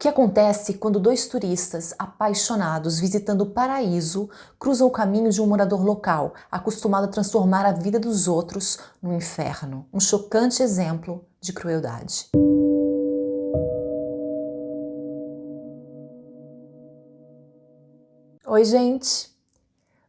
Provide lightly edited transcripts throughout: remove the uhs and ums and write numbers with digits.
que acontece quando dois turistas apaixonados visitando o paraíso cruzam o caminho de um morador local, acostumado a transformar a vida dos outros no inferno? Um chocante exemplo de crueldade. Oi, gente!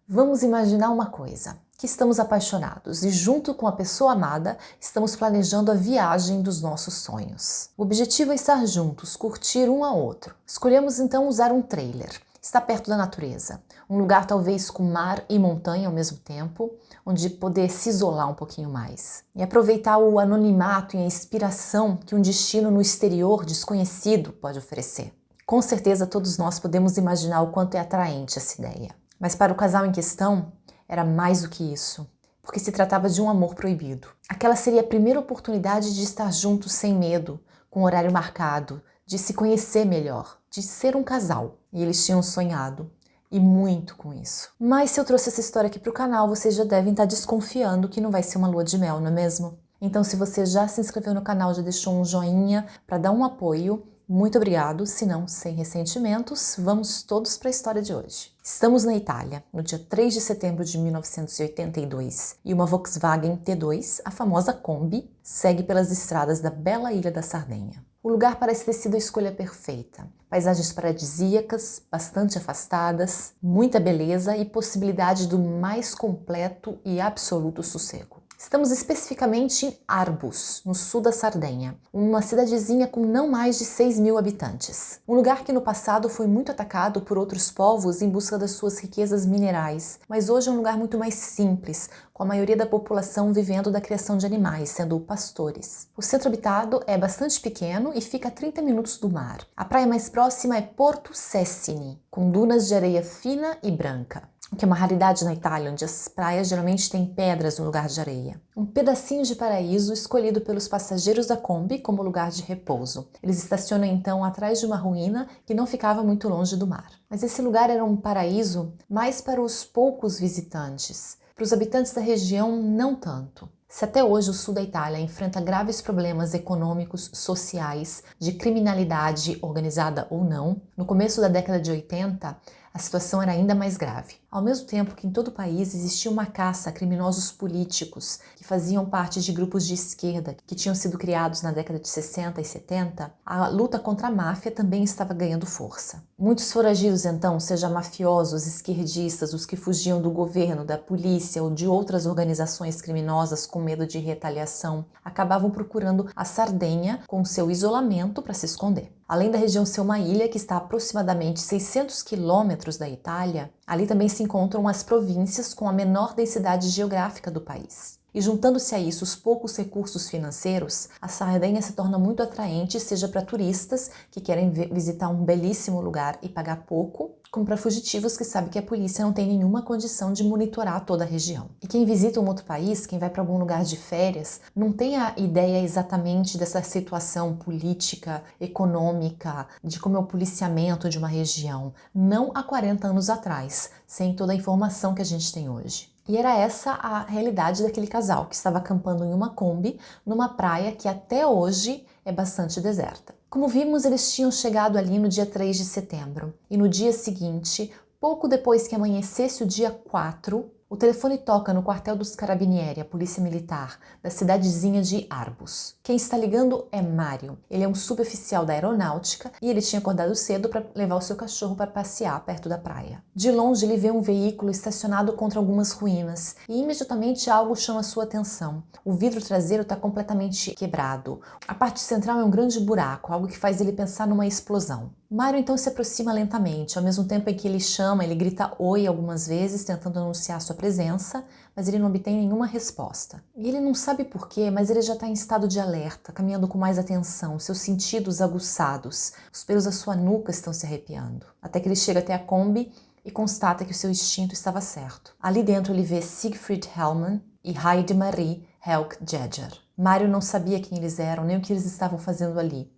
Vamos imaginar uma coisa, que estamos apaixonados e junto com a pessoa amada estamos planejando a viagem dos nossos sonhos. O objetivo é estar juntos, curtir um ao outro. Escolhemos então usar um trailer. Está perto da natureza, um lugar talvez com mar e montanha ao mesmo tempo, onde poder se isolar um pouquinho mais. E aproveitar o anonimato e a inspiração que um destino no exterior desconhecido pode oferecer. Com certeza todos nós podemos imaginar o quanto é atraente essa ideia. Mas para o casal em questão, era mais do que isso, porque se tratava de um amor proibido. Aquela seria a primeira oportunidade de estar juntos sem medo, com horário marcado, de se conhecer melhor, de ser um casal. E eles tinham sonhado, e muito com isso. Mas se eu trouxe essa história aqui para o canal, vocês já devem estar desconfiando que não vai ser uma lua de mel, não é mesmo? Então se você já se inscreveu no canal, já deixou um joinha para dar um apoio, muito obrigado, se não, sem ressentimentos, vamos todos para a história de hoje. Estamos na Itália, no dia 3 de setembro de 1982, e uma Volkswagen T2, a famosa Kombi, segue pelas estradas da bela ilha da Sardenha. O lugar parece ter sido a escolha perfeita. Paisagens paradisíacas, bastante afastadas, muita beleza e possibilidade do mais completo e absoluto sossego. Estamos especificamente em Arbus, no sul da Sardenha, uma cidadezinha com não mais de 6.000 habitantes. Um lugar que no passado foi muito atacado por outros povos em busca das suas riquezas minerais, mas hoje é um lugar muito mais simples, com a maioria da população vivendo da criação de animais, sendo pastores. O centro habitado é bastante pequeno e fica a 30 minutos do mar. A praia mais próxima é Porto Cecchini, com dunas de areia fina e branca, o que é uma raridade na Itália, onde as praias geralmente têm pedras no lugar de areia. Um pedacinho de paraíso escolhido pelos passageiros da Kombi como lugar de repouso. Eles estacionam então atrás de uma ruína que não ficava muito longe do mar. Mas esse lugar era um paraíso mais para os poucos visitantes. Para os habitantes da região, não tanto. Se até hoje o sul da Itália enfrenta graves problemas econômicos, sociais, de criminalidade organizada ou não, no começo da década de 80, a situação era ainda mais grave. Ao mesmo tempo que em todo o país existia uma caça a criminosos políticos que faziam parte de grupos de esquerda que tinham sido criados na década de 60 e 70, a luta contra a máfia também estava ganhando força. Muitos foragidos então, seja mafiosos, esquerdistas, os que fugiam do governo, da polícia ou de outras organizações criminosas com medo de retaliação, acabavam procurando a Sardenha com seu isolamento para se esconder. Além da região ser uma ilha que está a aproximadamente 600 quilômetros da Itália, ali também se encontram as províncias com a menor densidade geográfica do país. E juntando-se a isso os poucos recursos financeiros, a Sardenha se torna muito atraente, seja para turistas que querem visitar um belíssimo lugar e pagar pouco, como para fugitivos que sabem que a polícia não tem nenhuma condição de monitorar toda a região. E quem visita um outro país, quem vai para algum lugar de férias, não tem a ideia exatamente dessa situação política, econômica, de como é o policiamento de uma região. Não há 40 anos atrás, sem toda a informação que a gente tem hoje. E era essa a realidade daquele casal que estava acampando em uma Kombi, numa praia que até hoje é bastante deserta. Como vimos, eles tinham chegado ali no dia 3 de setembro. E no dia seguinte, pouco depois que amanhecesse o dia 4, o telefone toca no quartel dos Carabinieri, a polícia militar, da cidadezinha de Arbus. Quem está ligando é Mário. Ele é um suboficial da aeronáutica e ele tinha acordado cedo para levar o seu cachorro para passear perto da praia. De longe ele vê um veículo estacionado contra algumas ruínas e imediatamente algo chama sua atenção. O vidro traseiro está completamente quebrado. A parte central é um grande buraco, algo que faz ele pensar numa explosão. Mário então se aproxima lentamente, ao mesmo tempo em que ele chama, ele grita oi algumas vezes, tentando anunciar sua presença, mas ele não obtém nenhuma resposta. E ele não sabe porquê, mas ele já está em estado de alerta, caminhando com mais atenção, seus sentidos aguçados, os pelos da sua nuca estão se arrepiando. Até que ele chega até a Kombi e constata que o seu instinto estava certo. Ali dentro ele vê Siegfried Hellmann e Heide Marie Helg Jäger. Mário não sabia quem eles eram, nem o que eles estavam fazendo ali.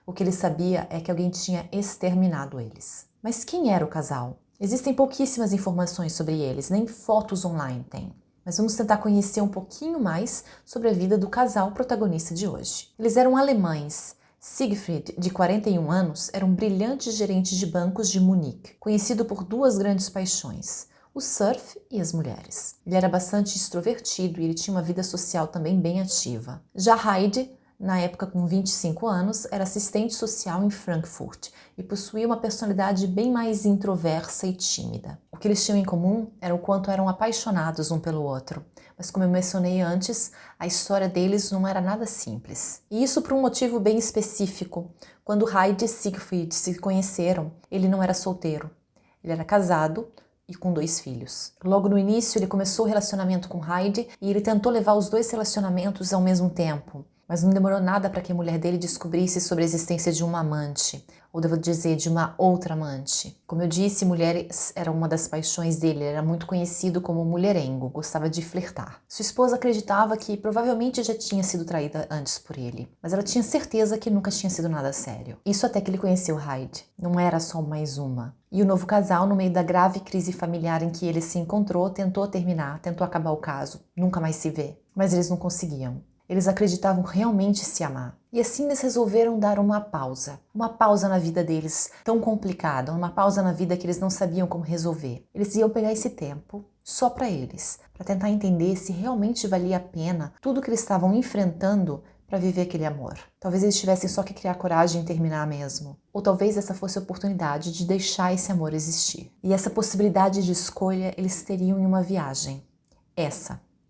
O que ele sabia é que alguém tinha exterminado eles. Mas quem era o casal? Existem pouquíssimas informações sobre eles, nem fotos online tem. Mas vamos tentar conhecer um pouquinho mais sobre a vida do casal protagonista de hoje. Eles eram alemães, Siegfried, de 41 anos, era um brilhante gerente de bancos de Munique, conhecido por duas grandes paixões: o surf e as mulheres. Ele era bastante extrovertido e ele tinha uma vida social também bem ativa. Já Heidi, na época com 25 anos, era assistente social em Frankfurt e possuía uma personalidade bem mais introversa e tímida. O que eles tinham em comum era o quanto eram apaixonados um pelo outro. Mas como eu mencionei antes, a história deles não era nada simples. E isso por um motivo bem específico. Quando Heidi e Siegfried se conheceram, ele não era solteiro. Ele era casado e com 2 filhos. Logo no início, ele começou o relacionamento com Heidi e ele tentou levar os 2 relacionamentos ao mesmo tempo. Mas não demorou nada para que a mulher dele descobrisse sobre a existência de uma amante, ou devo dizer, de uma outra amante. Como eu disse, mulheres era uma das paixões dele, ele era muito conhecido como mulherengo, gostava de flertar. Sua esposa acreditava que provavelmente já tinha sido traída antes por ele, mas ela tinha certeza que nunca tinha sido nada sério. Isso até que ele conheceu Heidi. Não era só mais uma. E o novo casal, no meio da grave crise familiar em que ele se encontrou, tentou terminar, tentou acabar o caso, nunca mais se vê. Mas eles não conseguiam. Eles acreditavam realmente se amar. E assim eles resolveram dar uma pausa na vida deles tão complicada, uma pausa na vida que eles não sabiam como resolver. Eles iam pegar esse tempo só para eles, para tentar entender se realmente valia a pena tudo que eles estavam enfrentando para viver aquele amor. Talvez eles tivessem só que criar coragem e terminar mesmo. Ou talvez essa fosse a oportunidade de deixar esse amor existir. E essa possibilidade de escolha eles teriam em uma viagem.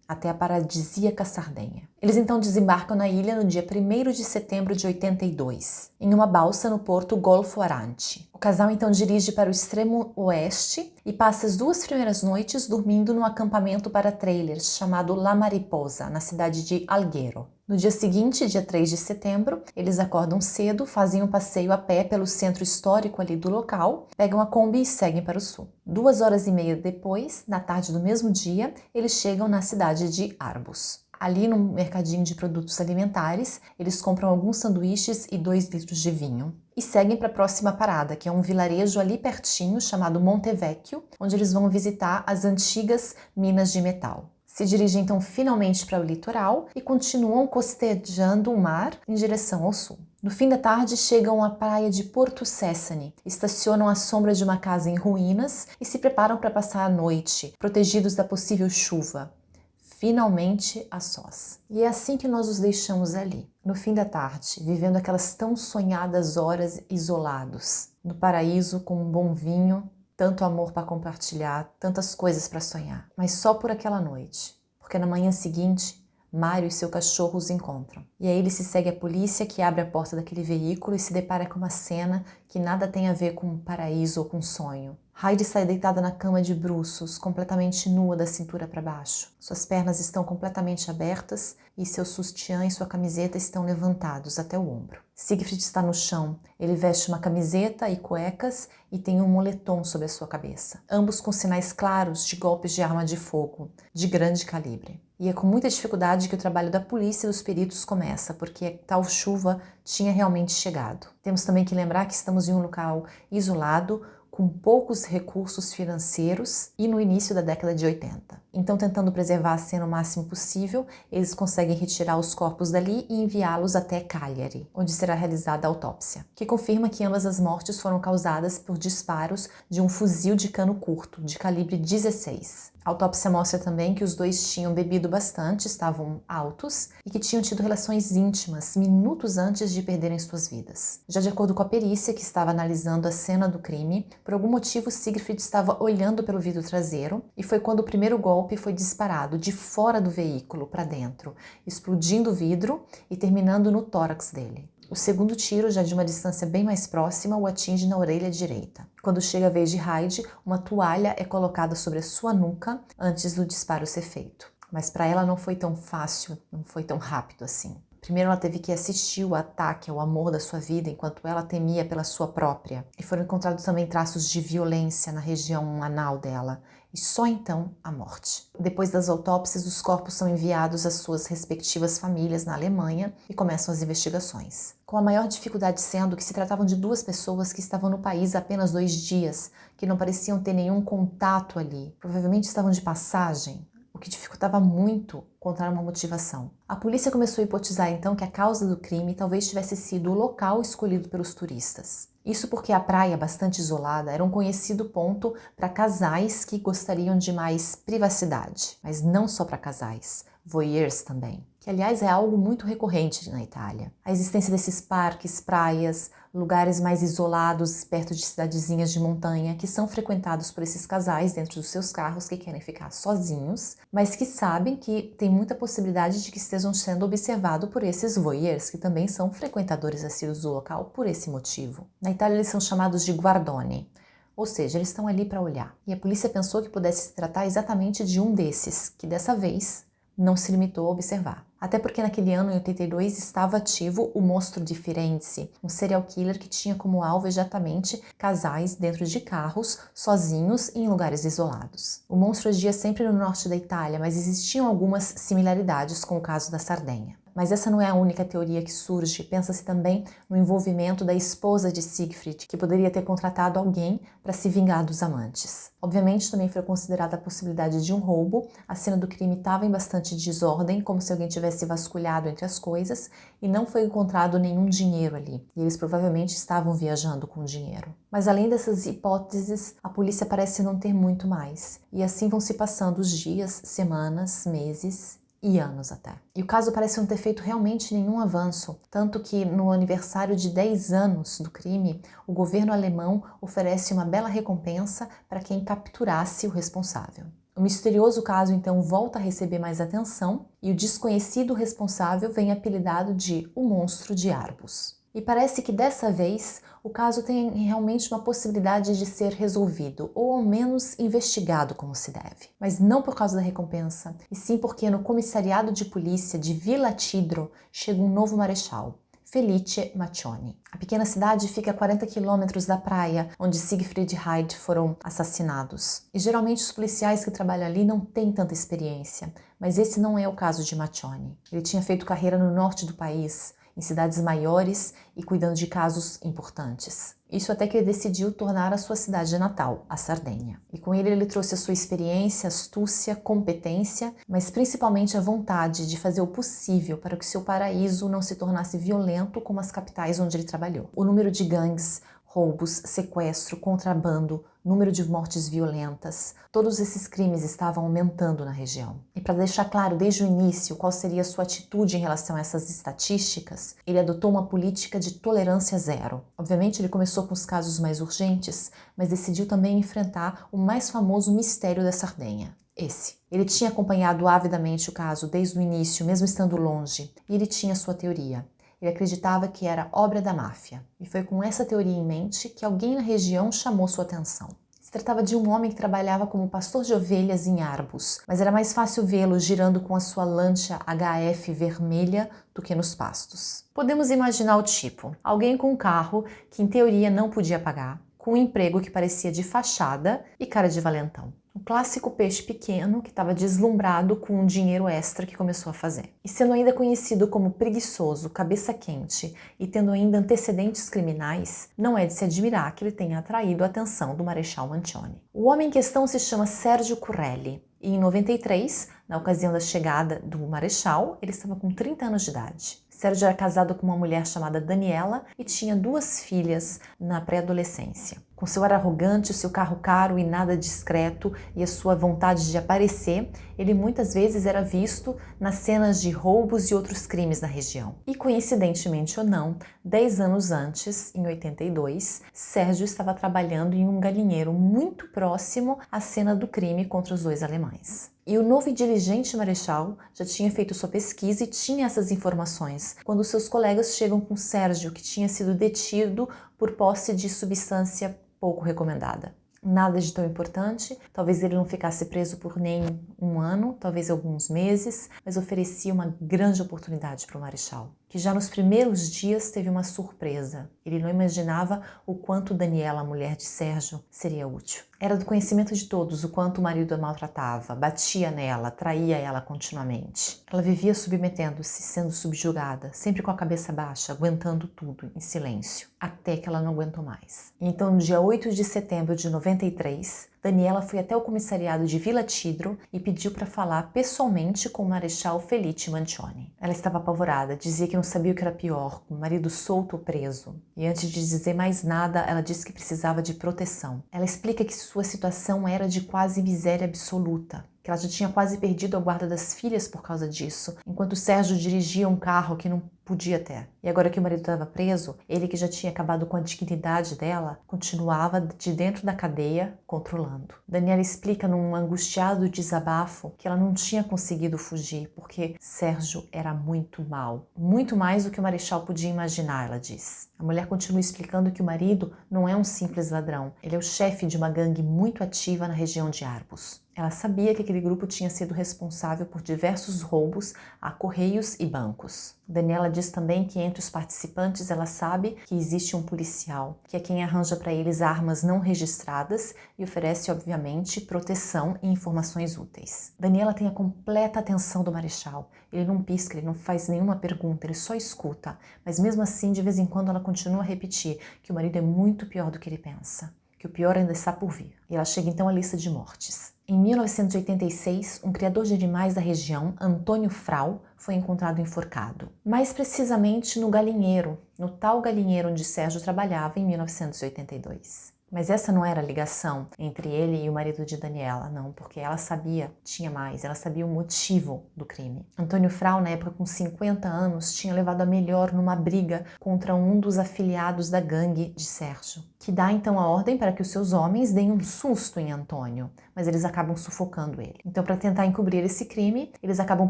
Até a paradisíaca Sardenha. Eles então desembarcam na ilha no dia 1º de setembro de 82, em uma balsa no porto Golfo Arante. O casal então dirige para o extremo oeste e passa as 2 primeiras noites dormindo num acampamento para trailers chamado La Mariposa, na cidade de Alghero. No dia seguinte, dia 3 de setembro, eles acordam cedo, fazem um passeio a pé pelo centro histórico ali do local, pegam a Kombi e seguem para o sul. 2h30 depois, na tarde do mesmo dia, eles chegam na cidade de Arbus. Ali no mercadinho de produtos alimentares, eles compram alguns sanduíches e 2 litros de vinho. E seguem para a próxima parada, que é um vilarejo ali pertinho chamado Montevecchio, onde eles vão visitar as antigas minas de metal. Se dirigem então finalmente para o litoral e continuam costejando o mar em direção ao sul. No fim da tarde chegam à praia de Porto Cessane, estacionam à sombra de uma casa em ruínas e se preparam para passar a noite, protegidos da possível chuva. Finalmente a sós. E é assim que nós os deixamos ali, no fim da tarde, vivendo aquelas tão sonhadas horas isolados, no paraíso com um bom vinho, tanto amor para compartilhar, tantas coisas para sonhar, mas só por aquela noite, porque na manhã seguinte, Mário e seu cachorro os encontram. E aí ele se segue à polícia, que abre a porta daquele veículo e se depara com uma cena que nada tem a ver com um paraíso ou com um sonho. Heidi está deitada na cama de bruços, completamente nua da cintura para baixo. Suas pernas estão completamente abertas e seu sutiã e sua camiseta estão levantados até o ombro. Siegfried está no chão. Ele veste uma camiseta e cuecas e tem um moletom sobre a sua cabeça. Ambos com sinais claros de golpes de arma de fogo, de grande calibre. E é com muita dificuldade que o trabalho da polícia e dos peritos começa, porque tal chuva tinha realmente chegado. Temos também que lembrar que estamos em um local isolado, com poucos recursos financeiros e no início da década de 80. Então, tentando preservar a cena o máximo possível, eles conseguem retirar os corpos dali e enviá-los até Cagliari, onde será realizada a autópsia, que confirma que ambas as mortes foram causadas por disparos de um fuzil de cano curto, de calibre 16. A autópsia mostra também que os dois tinham bebido bastante, estavam altos e que tinham tido relações íntimas minutos antes de perderem suas vidas. Já de acordo com a perícia que estava analisando a cena do crime, por algum motivo Siegfried estava olhando pelo vidro traseiro e foi quando o primeiro golpe foi disparado de fora do veículo para dentro, explodindo o vidro e terminando no tórax dele. O segundo tiro, já de uma distância bem mais próxima, o atinge na orelha direita. Quando chega a vez de Heidi, uma toalha é colocada sobre a sua nuca antes do disparo ser feito. Mas para ela não foi tão fácil, não foi tão rápido assim. Primeiro ela teve que assistir o ataque ao amor da sua vida enquanto ela temia pela sua própria. E foram encontrados também traços de violência na região anal dela. E só então a morte. Depois das autópsias, os corpos são enviados às suas respectivas famílias na Alemanha e começam as investigações. Com a maior dificuldade sendo que se tratavam de 2 pessoas que estavam no país há apenas 2 dias, que não pareciam ter nenhum contato ali, provavelmente estavam de passagem. O que dificultava muito encontrar uma motivação. A polícia começou a hipotizar então que a causa do crime talvez tivesse sido o local escolhido pelos turistas. Isso porque a praia, bastante isolada, era um conhecido ponto para casais que gostariam de mais privacidade, mas não só para casais, voyeurs também, que aliás é algo muito recorrente na Itália. A existência desses parques, praias, lugares mais isolados, perto de cidadezinhas de montanha, que são frequentados por esses casais dentro dos seus carros que querem ficar sozinhos, mas que sabem que tem muita possibilidade de que estejam sendo observados por esses voyeurs, que também são frequentadores assíduos do local por esse motivo. Na Itália eles são chamados de guardoni, ou seja, eles estão ali para olhar. E a polícia pensou que pudesse se tratar exatamente de um desses, que dessa vez não se limitou a observar. Até porque naquele ano, em 82, estava ativo o Monstro di Firenze, um serial killer que tinha como alvo exatamente casais dentro de carros, sozinhos e em lugares isolados. O monstro agia sempre no norte da Itália, mas existiam algumas similaridades com o caso da Sardenha. Mas essa não é a única teoria que surge. Pensa-se também no envolvimento da esposa de Siegfried, que poderia ter contratado alguém para se vingar dos amantes. Obviamente, também foi considerada a possibilidade de um roubo. A cena do crime estava em bastante desordem, como se alguém tivesse vasculhado entre as coisas, e não foi encontrado nenhum dinheiro ali. E eles provavelmente estavam viajando com dinheiro. Mas além dessas hipóteses, a polícia parece não ter muito mais. E assim vão se passando os dias, semanas, meses e anos até. E o caso parece não ter feito realmente nenhum avanço, tanto que no aniversário de 10 anos do crime, o governo alemão oferece uma bela recompensa para quem capturasse o responsável. O misterioso caso então volta a receber mais atenção e o desconhecido responsável vem apelidado de o Monstro de Arbus. E parece que dessa vez o caso tem realmente uma possibilidade de ser resolvido, ou ao menos investigado como se deve. Mas não por causa da recompensa, e sim porque no comissariado de polícia de Villa Tidro chega um novo marechal, Felice Maccioni. A pequena cidade fica a 40 quilômetros da praia onde Siegfried e Hyde foram assassinados. E geralmente os policiais que trabalham ali não têm tanta experiência, mas esse não é o caso de Maccioni. Ele tinha feito carreira no norte do país, em cidades maiores e cuidando de casos importantes. Isso até que ele decidiu tornar a sua cidade natal, a Sardenha. E com ele trouxe a sua experiência, astúcia, competência, mas principalmente a vontade de fazer o possível para que seu paraíso não se tornasse violento como as capitais onde ele trabalhou. O número de gangues, roubos, sequestro, contrabando, número de mortes violentas, todos esses crimes estavam aumentando na região. E para deixar claro desde o início qual seria a sua atitude em relação a essas estatísticas, ele adotou uma política de tolerância zero. Obviamente ele começou com os casos mais urgentes, mas decidiu também enfrentar o mais famoso mistério da Sardenha. Esse. Ele tinha acompanhado avidamente o caso desde o início, mesmo estando longe, e ele tinha sua teoria. Ele acreditava que era obra da máfia, e foi com essa teoria em mente que alguém na região chamou sua atenção. Se tratava de um homem que trabalhava como pastor de ovelhas em Arbus, mas era mais fácil vê-lo girando com a sua lancha HF vermelha do que nos pastos. Podemos imaginar o tipo: alguém com um carro que em teoria não podia pagar, com um emprego que parecia de fachada e cara de valentão. Um clássico peixe pequeno que estava deslumbrado com o dinheiro extra que começou a fazer. E sendo ainda conhecido como preguiçoso, cabeça quente e tendo ainda antecedentes criminais, não é de se admirar que ele tenha atraído a atenção do Marechal Maccioni. O homem em questão se chama Sergio Corelli e em 93, na ocasião da chegada do Marechal, ele estava com 30 anos de idade. Sérgio era casado com uma mulher chamada Daniela e tinha 2 filhas na pré-adolescência. Com seu ar arrogante, o seu carro caro e nada discreto e a sua vontade de aparecer, ele muitas vezes era visto nas cenas de roubos e outros crimes na região. E coincidentemente ou não, 10 anos antes, em 82, Sérgio estava trabalhando em um galinheiro muito próximo à cena do crime contra os 2 alemães. E o novo e diligente marechal já tinha feito sua pesquisa e tinha essas informações, quando seus colegas chegam com Sérgio, que tinha sido detido por posse de substância pouco recomendada. Nada de tão importante, talvez ele não ficasse preso por nem um ano, talvez alguns meses, mas oferecia uma grande oportunidade para o marechal, que já nos primeiros dias teve uma surpresa. Ele não imaginava o quanto Daniela, a mulher de Sérgio, seria útil. Era do conhecimento de todos o quanto o marido a maltratava, batia nela, traía ela continuamente. Ela vivia submetendo-se, sendo subjugada, sempre com a cabeça baixa, aguentando tudo, em silêncio, até que ela não aguentou mais. Então, no dia 8 de setembro de 93, Daniela foi até o comissariado de Villa Tidro e pediu para falar pessoalmente com o Marechal Felice Mancioni. Ela estava apavorada, dizia que não sabia o que era pior, o marido solto ou preso. E antes de dizer mais nada, ela disse que precisava de proteção. Ela explica que sua situação era de quase miséria absoluta, que ela já tinha quase perdido a guarda das filhas por causa disso, enquanto Sérgio dirigia um carro que não podia ter. E agora que o marido estava preso, ele que já tinha acabado com a dignidade dela, continuava de dentro da cadeia controlando. Daniela explica num angustiado desabafo que ela não tinha conseguido fugir porque Sérgio era muito mau. Muito mais do que o Marechal podia imaginar, ela diz. A mulher continua explicando que o marido não é um simples ladrão, ele é o chefe de uma gangue muito ativa na região de Arbus. Ela sabia que aquele grupo tinha sido responsável por diversos roubos a correios e bancos. Daniela diz também que entre os participantes ela sabe que existe um policial, que é quem arranja para eles armas não registradas e oferece, obviamente, proteção e informações úteis. Daniela tem a completa atenção do Marechal. Ele não pisca, ele não faz nenhuma pergunta, ele só escuta. Mas mesmo assim, de vez em quando, ela continua a repetir que o marido é muito pior do que ele pensa, que o pior ainda está por vir. E ela chega então à lista de mortes. Em 1986, um criador de animais da região, Antônio Frau, foi encontrado enforcado. Mais precisamente no galinheiro, no tal galinheiro onde Sérgio trabalhava em 1982. Mas essa não era a ligação entre ele e o marido de Daniela, não, porque ela sabia, tinha mais, ela sabia o motivo do crime. Antônio Frau, na época com 50 anos, tinha levado a melhor numa briga contra um dos afiliados da gangue de Sérgio, que dá então a ordem para que os seus homens deem um susto em Antônio, mas eles acabam sufocando ele. Então, para tentar encobrir esse crime, eles acabam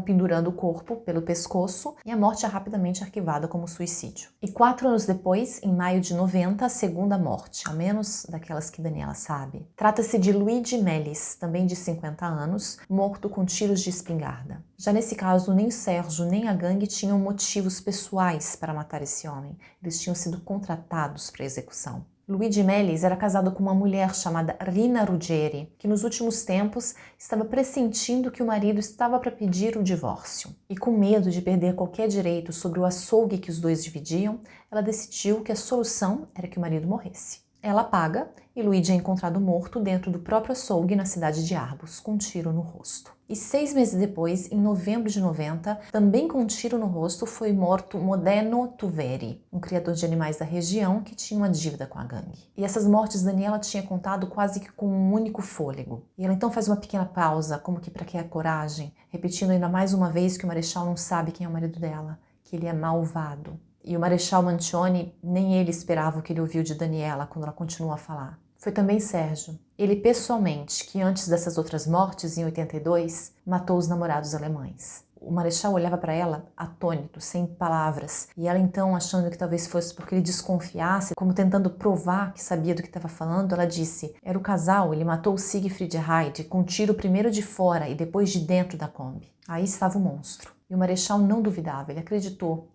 pendurando o corpo pelo pescoço e a morte é rapidamente arquivada como suicídio. E 4 anos depois, em maio de 90, a segunda morte, ao menos daquelas que Daniela sabe. Trata-se de Luigi Melis, também de 50 anos, morto com tiros de espingarda. Já nesse caso, nem Sérgio nem a gangue tinham motivos pessoais para matar esse homem. Eles tinham sido contratados para a execução. Luigi Melis era casado com uma mulher chamada Rina Ruggieri, que nos últimos tempos estava pressentindo que o marido estava para pedir o divórcio. E com medo de perder qualquer direito sobre o açougue que os dois dividiam, ela decidiu que a solução era que o marido morresse. Ela paga e Luigi é encontrado morto dentro do próprio açougue na cidade de Arbus, com um tiro no rosto. E 6 meses depois, em novembro de 90, também com um tiro no rosto, foi morto Modeno Tuveri, um criador de animais da região que tinha uma dívida com a gangue. E essas mortes Daniela tinha contado quase que com um único fôlego. E ela então faz uma pequena pausa, como que para criar coragem, repetindo ainda mais uma vez que o Marechal não sabe quem é o marido dela, que ele é malvado. E o Marechal Mancioni, nem ele esperava o que ele ouviu de Daniela quando ela continuou a falar. Foi também Sérgio, ele pessoalmente, que antes dessas outras mortes, em 82, matou os namorados alemães. O Marechal olhava para ela atônito, sem palavras, e ela então, achando que talvez fosse porque ele desconfiasse, como tentando provar que sabia do que estava falando, ela disse: era o casal, ele matou o Siegfried Heide com um tiro primeiro de fora e depois de dentro da Kombi. Aí estava o monstro. E o Marechal não duvidava, ele acreditou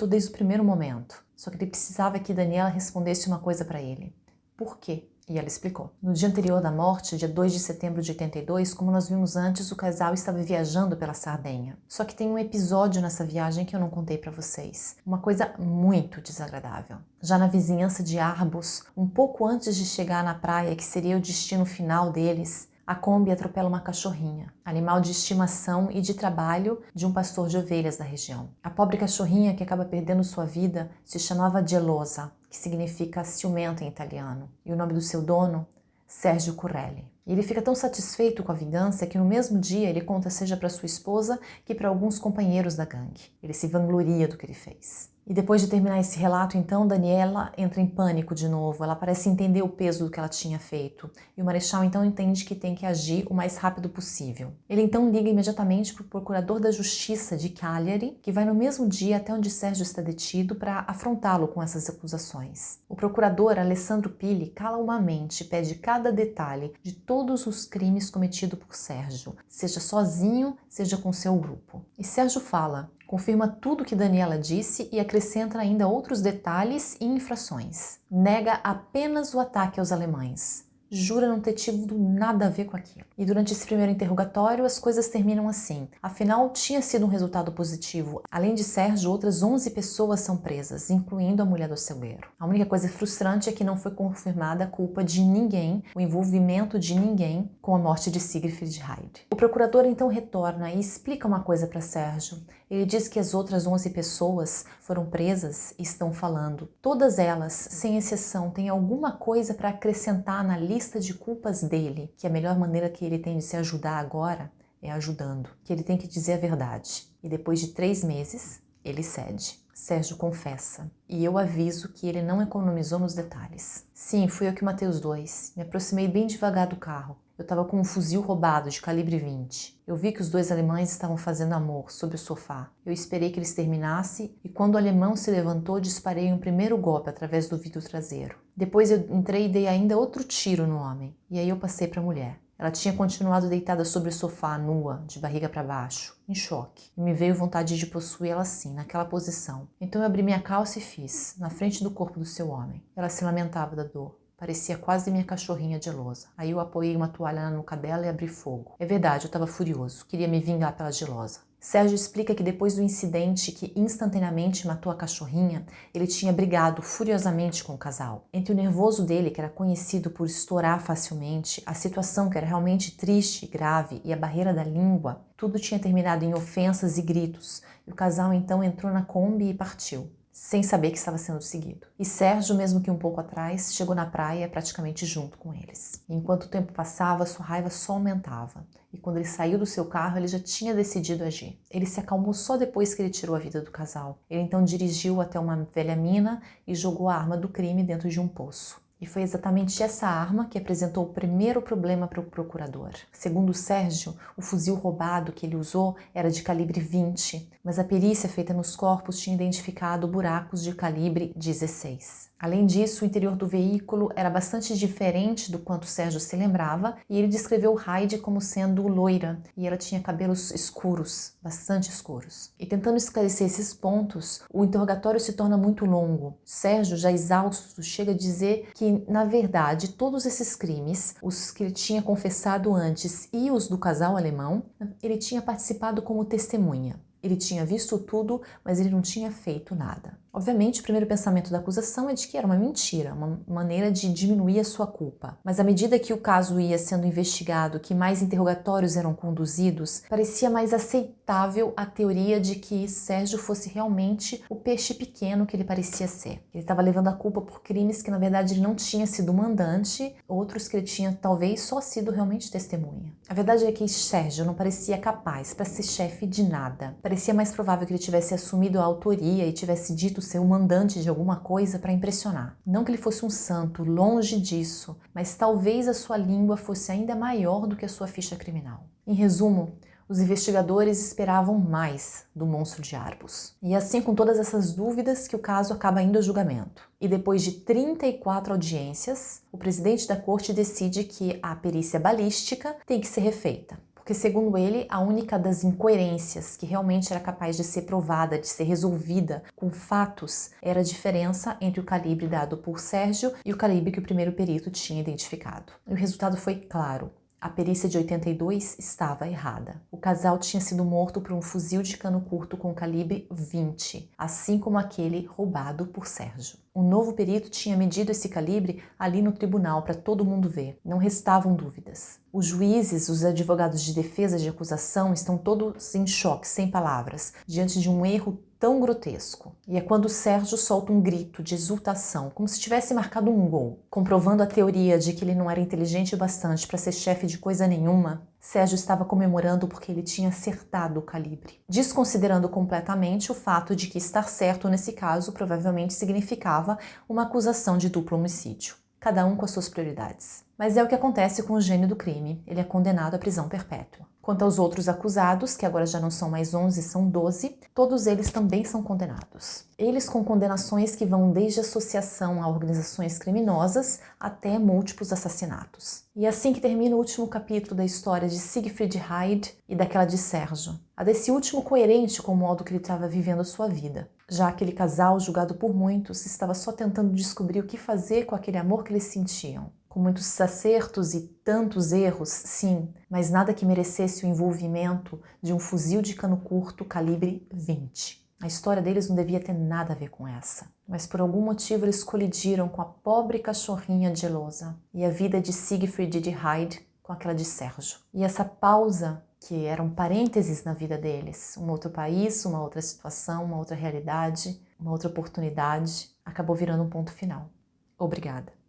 desde o primeiro momento. Só que ele precisava que Daniela respondesse uma coisa para ele. Por quê? E ela explicou. No dia anterior da morte, dia 2 de setembro de 82, como nós vimos antes, o casal estava viajando pela Sardenha. Só que tem um episódio nessa viagem que eu não contei para vocês. Uma coisa muito desagradável. Já na vizinhança de Arbus, um pouco antes de chegar na praia, que seria o destino final deles, a Kombi atropela uma cachorrinha, animal de estimação e de trabalho de um pastor de ovelhas da região. A pobre cachorrinha, que acaba perdendo sua vida, se chamava Gelosa, que significa ciumento em italiano, e o nome do seu dono, Sérgio Corelli. E ele fica tão satisfeito com a vingança que no mesmo dia ele conta seja para sua esposa que para alguns companheiros da gangue. Ele se vangloria do que ele fez. E depois de terminar esse relato, então, Daniela entra em pânico de novo. Ela parece entender o peso do que ela tinha feito. E o Marechal, então, entende que tem que agir o mais rápido possível. Ele, então, liga imediatamente para o procurador da Justiça de Cagliari, que vai no mesmo dia até onde Sérgio está detido para afrontá-lo com essas acusações. O procurador, Alessandro Pili, calmamente pede cada detalhe de todos os crimes cometidos por Sérgio, seja sozinho, seja com seu grupo. E Sérgio fala, confirma tudo que Daniela disse e acrescenta ainda outros detalhes e infrações. Nega apenas o ataque aos alemães. jura não ter tido nada a ver com aquilo. E durante esse primeiro interrogatório, as coisas terminam assim. Afinal, tinha sido um resultado positivo. Além de Sérgio, outras 11 pessoas são presas, incluindo a mulher do açougueiro. A única coisa frustrante é que não foi confirmada a culpa de ninguém, o envolvimento de ninguém com a morte de Siegfried Heide. O procurador então retorna e explica uma coisa para Sérgio. Ele diz que as outras 11 pessoas foram presas e estão falando. Todas elas, sem exceção, têm alguma coisa para acrescentar na lista de culpas dele, que a melhor maneira que ele tem de se ajudar agora é ajudando, que ele tem que dizer a verdade. E depois de 3 meses, ele cede. Sérgio confessa. E eu aviso que ele não economizou nos detalhes. Sim, fui eu que matei os dois. Me aproximei bem devagar do carro. Eu estava com um fuzil roubado de calibre 20. Eu vi que os 2 alemães estavam fazendo amor sob o sofá. Eu esperei que eles terminassem e quando o alemão se levantou, disparei um primeiro golpe através do vidro traseiro. Depois eu entrei e dei ainda outro tiro no homem. E aí eu passei para a mulher. Ela tinha continuado deitada sobre o sofá, nua, de barriga para baixo, em choque. E me veio vontade de possuí-la assim, naquela posição. Então eu abri minha calça e fiz, na frente do corpo do seu homem. Ela se lamentava da dor. Parecia quase minha cachorrinha gelosa. Aí eu apoiei uma toalha na nuca dela e abri fogo. É verdade, eu estava furioso. Queria me vingar pela gelosa. Sérgio explica que depois do incidente que instantaneamente matou a cachorrinha, ele tinha brigado furiosamente com o casal. Entre o nervoso dele, que era conhecido por estourar facilmente, a situação que era realmente triste e grave e a barreira da língua, tudo tinha terminado em ofensas e gritos. E o casal então entrou na Kombi e partiu, sem saber que estava sendo seguido. E Sérgio, mesmo que um pouco atrás, chegou na praia praticamente junto com eles. E enquanto o tempo passava, sua raiva só aumentava. E quando ele saiu do seu carro, ele já tinha decidido agir. Ele se acalmou só depois que ele tirou a vida do casal. Ele então dirigiu até uma velha mina e jogou a arma do crime dentro de um poço. E foi exatamente essa arma que apresentou o primeiro problema para o procurador. Segundo Sérgio, o fuzil roubado que ele usou era de calibre 20, mas a perícia feita nos corpos tinha identificado buracos de calibre 16. Além disso, o interior do veículo era bastante diferente do quanto Sérgio se lembrava e ele descreveu Heide como sendo loira e ela tinha cabelos escuros, bastante escuros. E tentando esclarecer esses pontos, o interrogatório se torna muito longo. Sérgio, já exausto, chega a dizer que, na verdade, todos esses crimes, os que ele tinha confessado antes e os do casal alemão, ele tinha participado como testemunha. Ele tinha visto tudo, mas ele não tinha feito nada. Obviamente, o primeiro pensamento da acusação é de que era uma mentira, uma maneira de diminuir a sua culpa. Mas à medida que o caso ia sendo investigado, que mais interrogatórios eram conduzidos, parecia mais aceitável a teoria de que Sérgio fosse realmente o peixe pequeno que ele parecia ser. Ele estava levando a culpa por crimes que, na verdade, ele não tinha sido mandante, outros que ele tinha, talvez, só sido realmente testemunha. A verdade é que Sérgio não parecia capaz para ser chefe de nada. Parecia mais provável que ele tivesse assumido a autoria e tivesse dito ser o mandante de alguma coisa para impressionar. Não que ele fosse um santo, longe disso, mas talvez a sua língua fosse ainda maior do que a sua ficha criminal. Em resumo, os investigadores esperavam mais do monstro de Arbus. E assim, com todas essas dúvidas, que o caso acaba indo a julgamento. E depois de 34 audiências, o presidente da corte decide que a perícia balística tem que ser refeita. Porque, segundo ele, a única das incoerências que realmente era capaz de ser provada, de ser resolvida com fatos, era a diferença entre o calibre dado por Sérgio e o calibre que o primeiro perito tinha identificado. E o resultado foi claro. A perícia de 82 estava errada. O casal tinha sido morto por um fuzil de cano curto com calibre 20, assim como aquele roubado por Sérgio. Um novo perito tinha medido esse calibre ali no tribunal para todo mundo ver. Não restavam dúvidas. Os juízes, os advogados de defesa de acusação estão todos em choque, sem palavras, diante de um erro tão grotesco. E é quando Sérgio solta um grito de exultação, como se tivesse marcado um gol, comprovando a teoria de que ele não era inteligente o bastante para ser chefe de coisa nenhuma. Sérgio estava comemorando porque ele tinha acertado o calibre, desconsiderando completamente o fato de que estar certo nesse caso provavelmente significava uma acusação de duplo homicídio. Cada um com as suas prioridades. Mas é o que acontece com o gênio do crime, ele é condenado à prisão perpétua. Quanto aos outros acusados, que agora já não são mais 11, são 12, todos eles também são condenados. Eles com condenações que vão desde associação a organizações criminosas até múltiplos assassinatos. E é assim que termina o último capítulo da história de Siegfried Heide e daquela de Sérgio. A desse último coerente com o modo que ele estava vivendo a sua vida. Já aquele casal, julgado por muitos, estava só tentando descobrir o que fazer com aquele amor que eles sentiam. Com muitos acertos e tantos erros, sim, mas nada que merecesse o envolvimento de um fuzil de cano curto calibre 20. A história deles não devia ter nada a ver com essa, mas por algum motivo eles colidiram com a pobre cachorrinha gelosa e a vida de Siegfried e de Hyde com aquela de Sérgio. E essa pausa, que era um parênteses na vida deles, um outro país, uma outra situação, uma outra realidade, uma outra oportunidade, acabou virando um ponto final. Obrigada.